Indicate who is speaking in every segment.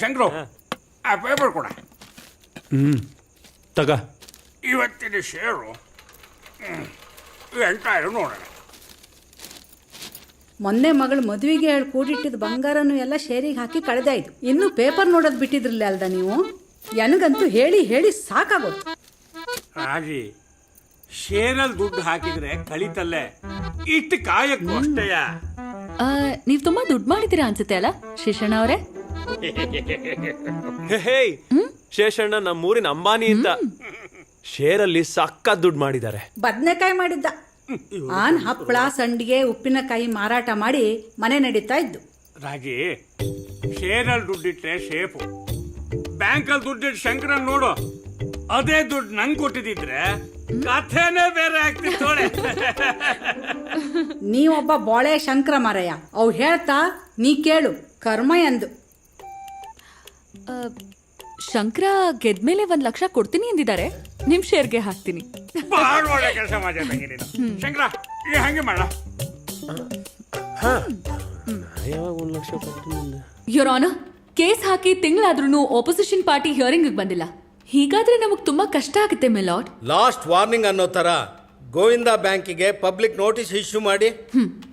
Speaker 1: ಶಂಕರು ಆ ಪೇಪರ್ ಕೊಡ.
Speaker 2: ತಗ.
Speaker 1: ಇವತ್ತಿನ ಶೇರು ಎಂಟಾಯಿರು ನೋಡೋಣ.
Speaker 3: ಮೊನ್ನೆ ಮಗಳು ಮದುವೆಗೆ ಹೇಳಿ ಕೂಡಿಟ್ಟಿದ್ದ ಬಂಗಾರನು ಎಲ್ಲ ಶೇರಿಗೆ ಹಾಕಿ ಕಳೆದಾಯ್ತು. ಇನ್ನು ಪೇಪರ್ ನೋಡೋದು ಬಿಟ್ಟಿದ್ರಲ್ಲ ಅಲ್ದ ನೀವು? ನನಗಂತೂ ಹೇಳಿ ಹೇಳಿ ಸಾಕಾಗೋದು.
Speaker 1: ರಾಜಿ, ಶೇರಲ್ಲಿ ದುಡ್ಡು ಹಾಕಿದ್ರೆ ಕಳಿತಲ್ಲೇ, ಇಷ್ಟು ಕಾಯಕ್ಕೂ ಅಷ್ಟೇಯ.
Speaker 4: ನೀವ್ ತುಂಬಾ ದುಡ್ಡು ಮಾಡಿದ್ದೀರಾ ಅನ್ಸುತ್ತೆ ಅಲ್ಲ ಶೇಷಣ್ಣ ಅವರೇ?
Speaker 2: ಹೇ, ಶೇಷಣ್ಣ ನಮ್ಮೂರಿನ ಅಂಬಾನಿ ಅಂತ ಶೇರಲ್ಲಿ ಸಕ್ಕ ದುಡ್ಡು ಮಾಡಿದ್ದಾರೆ.
Speaker 3: ಬದನೆಕಾಯಿ ಮಾಡಿದ್ದ. ಆನ್ ಹಪ್ಪಳ, ಸಂಡಿಗೆ, ಉಪ್ಪಿನಕಾಯಿ ಮಾರಾಟ ಮಾಡಿ ಮನೆ ನಡೀತಾ ಇದ್ದು.
Speaker 1: ರಾಜಿ, ಶೇರಲ್ಲಿ ದುಡ್ಡಿಟ್ರೆ ಶೇಫು, ಬ್ಯಾಂಕಲ್ಲಿ ದುಡ್ಡಿಟ್ಟು ಶಂಕರನ್ ನೋಡು, ಅದೇ ದುಡ್ಡು ನಂಗೆ ಕೊಟ್ಟಿದ್ರೆ ಕಥೆನೇ ಬೇರೆ ಆಗ್ತಿತ್ತು.
Speaker 3: ನೀವೊಬ್ಬ ಬೋಳೆ ಶಂಕರ ಮಾರಯ್ಯ. ಅವು ಹೇಳ್ತಾ ನೀ ಕೇಳು, ಕರ್ಮ ಎಂದು.
Speaker 4: ಶಂಕರ ಗೆದ್ಮೇಲೆ 1 ಲಕ್ಷ ಕೊಡ್ತೀನಿ ಎಂದಿದ್ದಾರೆ. ನಿಮ್ ಶೇರ್ಗೆ ಹಾಕ್ತೀನಿ.
Speaker 1: ಬಹಳ ಒಳ್ಳೆ ಕೆಲಸ ಮಾಡಿದಂಗೆ ನೀನು ಶಂಕರ. ಈಗ ಹಂಗೆ ಮಾಡ.
Speaker 2: ಯಾವಾಗ 1 ಲಕ್ಷ ಕೊಡ್ತೀನಿ?
Speaker 4: ಯೋರ್ ಆನರ್, ಕೇಸ್ ಹಾಕಿ ತಿಂಗಳಾದ್ರೂ ಆಪೋಸಿಷನ್ ಪಾರ್ಟಿ ಹಿಯರಿಂಗ್ ಬಂದಿಲ್ಲ. ಹೀಗಾದ್ರೆ ನಮಗ್ ತುಂಬಾ ಕಷ್ಟ ಆಗುತ್ತೆ ಮಿಲಾರ್ಡ್.
Speaker 5: ಲಾಸ್ಟ್ ವಾರ್ನಿಂಗ್ ಅನ್ನೋ ತರ ಗೋವಿಂದ ಬ್ಯಾಂಕಿಗೆ ಪಬ್ಲಿಕ್ ನೋಟಿಸ್ ಇಶ್ಯೂ ಮಾಡಿ.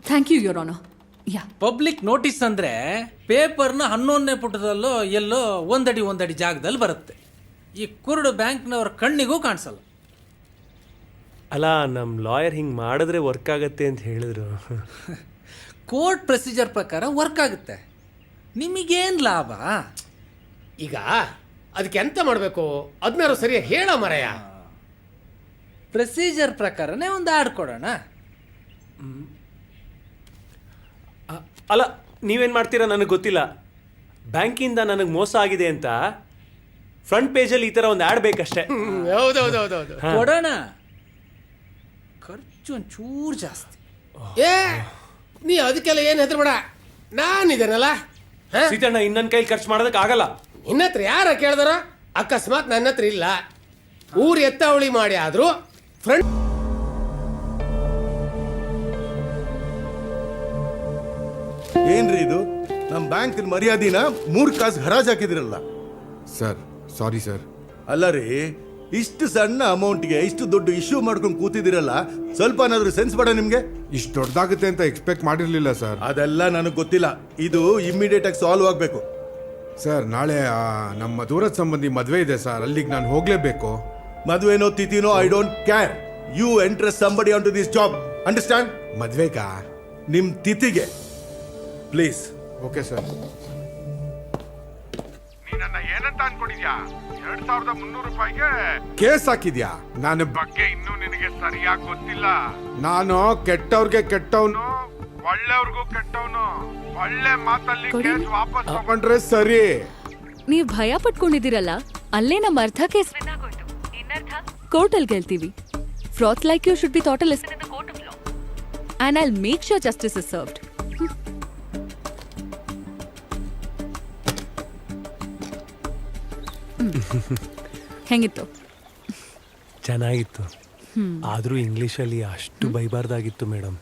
Speaker 4: Thank you your honour. Yeah,
Speaker 6: public notice ಅಂದ್ರೆ ಪೇಪರ್ನ 11ನೇ ಪುಟದಲ್ಲೋ ಎಲ್ಲೋ ಒಂದಡಿ ಜಾಗದಲ್ಲಿ ಬರುತ್ತೆ. ಈ ಕುರುಡು ಬ್ಯಾಂಕ್ನವ್ರ ಕಣ್ಣಿಗೂ ಕಾಣಿಸಲ್ಲ.
Speaker 2: ಅಲ್ಲ, ನಮ್ಮ ಲಾಯರ್ ಹಿಂಗೆ ಮಾಡಿದ್ರೆ ವರ್ಕ್ ಆಗತ್ತೆ ಅಂತ ಹೇಳಿದ್ರು.
Speaker 6: ಕೋರ್ಟ್ ಪ್ರೊಸೀಜರ್ ಪ್ರಕಾರ ವರ್ಕ್ ಆಗುತ್ತೆ. ನಿಮಗೇನು ಲಾಭ?
Speaker 7: ಈಗ ಅದಕ್ಕೆ ಎಂತ ಮಾಡಬೇಕು ಅದನ್ನಾರು ಸರಿಯಾಗಿ ಹೇಳ ಮರಯ್ಯ.
Speaker 6: ಪ್ರೊಸೀಜರ್ ಪ್ರಕಾರನೇ ಒಂದು ಆಡ್ ಕೊಡೋಣ.
Speaker 2: ಅಲ್ಲ, ನೀವೇನು ಮಾಡ್ತೀರಾ ನನಗೆ ಗೊತ್ತಿಲ್ಲ. ಬ್ಯಾಂಕಿಂದ ನನಗೆ ಮೋಸ ಆಗಿದೆ ಅಂತ ಫ್ರಂಟ್ ಪೇಜಲ್ಲಿ ಈ ಥರ ಒಂದು ಆ್ಯಡ್ ಬೇಕಷ್ಟೇ.
Speaker 7: ಹೌದೌದೌದೌದು
Speaker 6: ಕೊಡೋಣ. ಖರ್ಚು ಒಂಚೂರು ಜಾಸ್ತಿ.
Speaker 7: ಏ ನೀ ಅದಕ್ಕೆಲ್ಲ ಏನು ಹೆದರ್ಬೇಡ, ನಾನಿದ್ದೇನಲ್ಲ.
Speaker 2: ಸೀತಣ್ಣ, ಇನ್ನೊಂದು ಕೈಲಿ ಖರ್ಚು ಮಾಡೋದಕ್ಕೆ ಆಗಲ್ಲ.
Speaker 7: ನಿನ್ನ ಹತ್ರ ಯಾರ ಕೇಳಿದಾರ? ಅಕಸ್ಮಾತ್ ನನ್ನ ಹತ್ರ ಇಲ್ಲ, ಊರು ಎತ್ತಾವಳಿ ಮಾಡಿ ಆದ್ರೂ ಫ್ರಂಟ್.
Speaker 8: ಏನ್ರಿ ಇದು? ನಮ್ಮ ಬ್ಯಾಂಕ್ ಮರ್ಯಾದಿನ 3 ಕಾಸು ಹರಾಜ್ ಹಾಕಿದಿರಲ್ಲ
Speaker 9: ಸರ್. Sorry sir.
Speaker 8: ಅಲ್ಲ ರೀ, ಇಷ್ಟು ಸಣ್ಣ ಅಮೌಂಟ್ಗೆ ಇಷ್ಟು ದೊಡ್ಡ ಇಶ್ಯೂ ಮಾಡ್ಕೊಂಡು ಕೂತಿದಿರಲ್ಲ, ಸ್ವಲ್ಪ ಏನಾದ್ರು ಸೆನ್ಸ್ ಬೇಡ ನಿಮ್ಗೆ?
Speaker 9: ಇಷ್ಟು ದೊಡ್ಡದಾಗುತ್ತೆ ಅಂತ ಎಕ್ಸ್ಪೆಕ್ಟ್ ಮಾಡಿರ್ಲಿಲ್ಲ ಸರ್.
Speaker 8: ಅದೆಲ್ಲ ನನಗೆ ಗೊತ್ತಿಲ್ಲ. ಇದು ಇಮ್ಮಿಡಿಯೇಟ್ ಆಗಿ ಸಾಲ್ವ್ ಆಗ್ಬೇಕು.
Speaker 9: ಸರ್, ನಾಳೆ ನಮ್ಮ ದೂರದ ಸಂಬಂಧಿ ಮದುವೆ ಇದೆ ಸರ್, ಅಲ್ಲಿಗೆ ನಾನು ಹೋಗ್ಲೇಬೇಕು.
Speaker 8: ಮದುವೆನೋ ತಿಥಿನೋ I don't care. You entrust somebody on to this job, understand?
Speaker 9: ಮದ್ವೆಗಾ?
Speaker 8: ನಿಮ್ ತಿಥಿಗೆ ಪ್ಲೀಸ್.
Speaker 9: Okay sir.
Speaker 10: ನೀನನ್ನ ಏನಂತ ಅನ್ಕೊಂಡಿದ್ಯಾ? 2300 ರೂಪಾಯಿಗೆ
Speaker 9: ಕೇಸ್ ಹಾಕಿದ್ಯಾ? ನಾನು
Speaker 10: ಬಗ್ಗೆ ಇನ್ನೂ ನಿನಗೆ ಸರಿಯಾಗಿ ಗೊತ್ತಿಲ್ಲ.
Speaker 9: ನಾನು ಕೆಟ್ಟವ್ರಿಗೆ ಕೆಟ್ಟವನು,
Speaker 10: ಒಳ್ಳೆಯವ್ರಿಗೂ ಕೆಟ್ಟವನು. ಒಳ್ಳೆ ಮಾತಲ್ಲಿ ಕೇಸ್ ವಾಪಸ್
Speaker 9: ತಗೊಂಡ್ರೆ ಸರಿ.
Speaker 4: ನೀವ್ ಭಯ ಪಟ್ಕೊಂಡಿದ್ದೀರಲ್ಲ, ಅಲ್ಲೇ ನಮ್ಮ ಅರ್ಧ ಕೇಸ್ ವಿನ್ ಆಗೋಯ್ತು. ಇನ್ನರ್ಧ ಕೋರ್ಟಲ್ಲಿ ಗೆಲ್ತೀವಿ. Frauds like you should be taught a lesson in the court of law and I will make sure justice is served. ಹೆಂಗಿತ್ತು?
Speaker 2: ಚೆನ್ನಾಗಿತ್ತು. ಆದರೂ ಇಂಗ್ಲೀಷಲ್ಲಿ ಅಷ್ಟು ಬೈಬಾರ್ದಾಗಿತ್ತು ಮೇಡಮ್.